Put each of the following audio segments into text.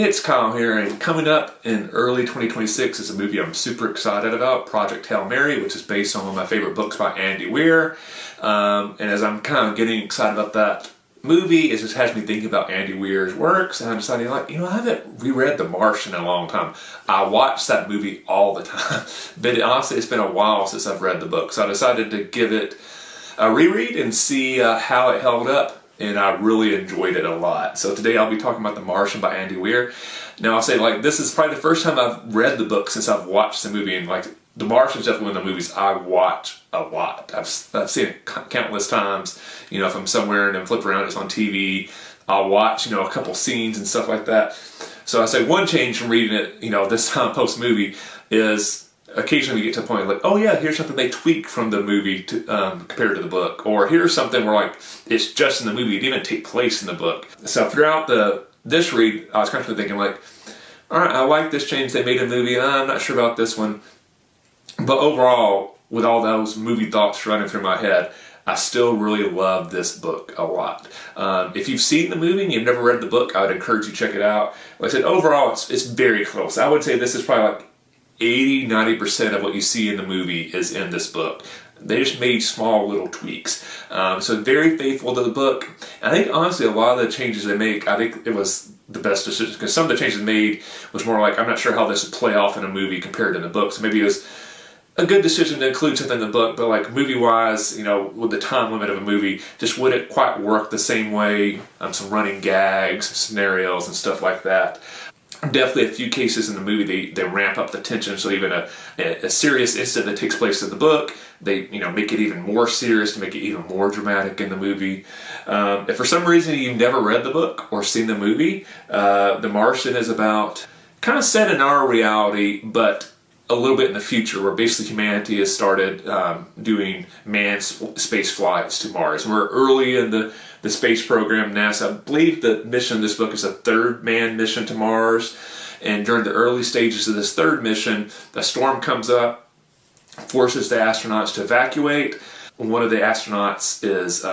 It's Kyle here, and coming up in early 2026 is a movie I'm super excited about, Project Hail Mary, which is based on one of my favorite books by Andy Weir. And as I'm kind of getting excited about that movie, it just has me thinking about Andy Weir's works, and I'm deciding, I haven't reread The Martian in a long time. I watch that movie all the time, but honestly, it's been a while since I've read the book, so I decided to give it a reread and see how it held up. And I really enjoyed it a lot. So today I'll be talking about The Martian by Andy Weir. Now I'll say, this is probably the first time I've read the book since I've watched the movie. And The Martian is definitely one of the movies I watch a lot. I've seen it countless times. If I'm somewhere and I'm flipping around, it's on TV, I'll watch, a couple scenes and stuff like that. So I say one change from reading it, this time post-movie is occasionally we get to a point here's something they tweaked from the movie to, compared to the book, or here's something where it's just in the movie, it didn't even take place in the book. So throughout this read, I was constantly thinking all right, I like this change they made in the movie, I'm not sure about this one. But overall, with all those movie thoughts running through my head, I still really love this book a lot. If you've seen the movie and you've never read the book, I would encourage you to check it out. Like I said, overall, it's very close. I would say this is probably 80-90% of what you see in the movie is in this book. They just made small little tweaks. So very faithful to the book. I think honestly a lot of the changes they make, I think it was the best decision, because some of the changes made was more I'm not sure how this would play off in a movie compared to the book. So maybe it was a good decision to include something in the book, but movie-wise, with the time limit of a movie, just wouldn't quite work the same way. Some running gags, scenarios, and stuff like that. Definitely a few cases in the movie they ramp up the tension, so even a serious incident that takes place in the book, they make it even more serious to make it even more dramatic in the movie. If for some reason you've never read the book or seen the movie, The Martian is about kind of set in our reality, but a little bit in the future, where basically humanity has started doing manned space flights to Mars. We're early in the space program. NASA, I believe the mission in this book is a third manned mission to Mars. And during the early stages of this third mission, a storm comes up, forces the astronauts to evacuate. One of the astronauts is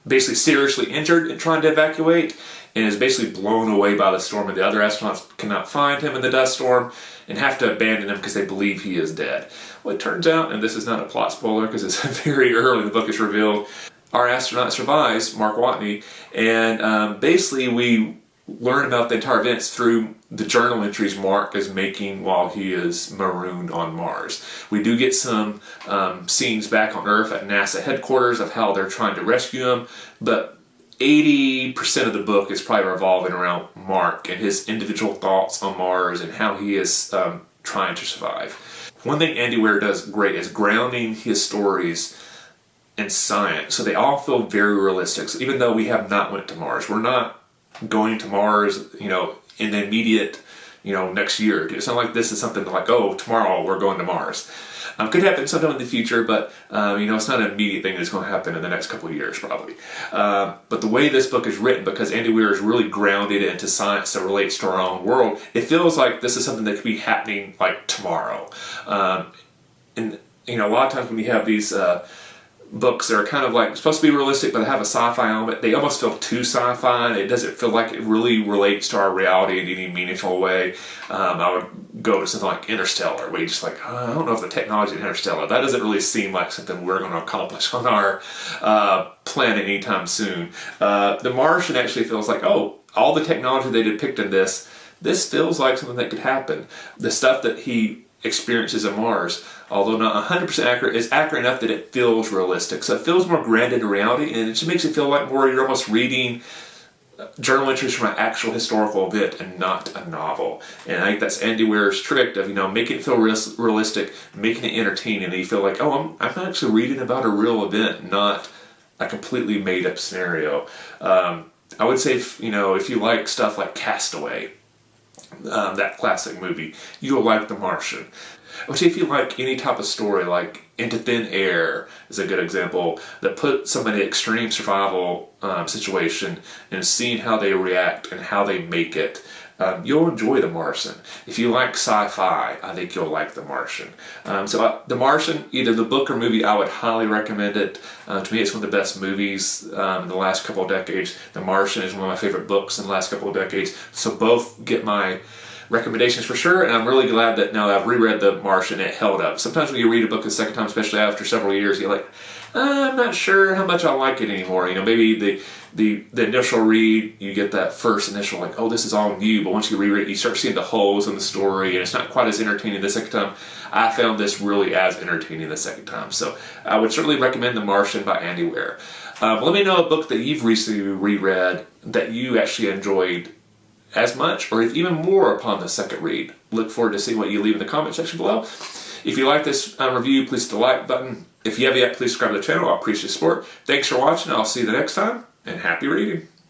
basically seriously injured in trying to evacuate, and is basically blown away by the storm, and the other astronauts cannot find him in the dust storm and have to abandon him because they believe he is dead. Well, it turns out, and this is not a plot spoiler because it's very early in the book, it's revealed, our astronaut survives, Mark Watney, and basically we learn about the entire events through the journal entries Mark is making while he is marooned on Mars. We do get some scenes back on Earth at NASA headquarters of how they're trying to rescue him, but 80% of the book is probably revolving around Mark and his individual thoughts on Mars and how he is trying to survive. One thing Andy Weir does great is grounding his stories in science, so they all feel very realistic. So even though we have not went to Mars, we're not going to Mars, in the immediate, next year. It's not like this is something tomorrow we're going to Mars. Could happen sometime in the future, but it's not an immediate thing that's going to happen in the next couple of years, probably. But the way this book is written, because Andy Weir is really grounded into science that relates to our own world, it feels like this is something that could be happening tomorrow. And a lot of times when you have these books that are kind of supposed to be realistic, but they have a sci-fi element, they almost feel too sci-fi, and it doesn't feel like it really relates to our reality in any meaningful way. I would go to something like Interstellar, where you just I don't know if the technology in Interstellar, that doesn't really seem like something we're going to accomplish on our planet anytime soon. The Martian actually feels all the technology they depict in this feels like something that could happen. The stuff that he experiences on Mars, although not 100% accurate, is accurate enough that it feels realistic. So it feels more grounded in reality, and it just makes it feel like you're almost reading journal entries from an actual historical event and not a novel. And I think that's Andy Weir's trick of making it feel realistic, making it entertaining, and you feel I'm actually reading about a real event, not a completely made up scenario. I would say if you like stuff like Castaway, that classic movie, you'll like The Martian. I would say if you like any type of story, like Into Thin Air is a good example, that put somebody in an extreme survival situation and seeing how they react and how they make it. you'll enjoy The Martian. If you like sci-fi, I think you'll like The Martian. The Martian, either the book or movie, I would highly recommend it. To me, it's one of the best movies in the last couple of decades. The Martian is one of my favorite books in the last couple of decades. So both get my recommendations for sure, and I'm really glad that now that I've reread The Martian, it held up. Sometimes when you read a book a second time, especially after several years, you're like, I'm not sure how much I like it anymore. Maybe the initial read, you get that first initial like, oh, this is all new, but once you reread it, you start seeing the holes in the story, and it's not quite as entertaining the second time. I found this really as entertaining the second time. So I would certainly recommend The Martian by Andy Weir. Let me know a book that you've recently reread that you actually enjoyed as much or even more upon the second read. Look forward to seeing what you leave in the comment section below. If you like this review, please hit the like button. If you haven't yet, please subscribe to the channel. I appreciate the support. Thanks for watching. I'll see you the next time, and happy reading.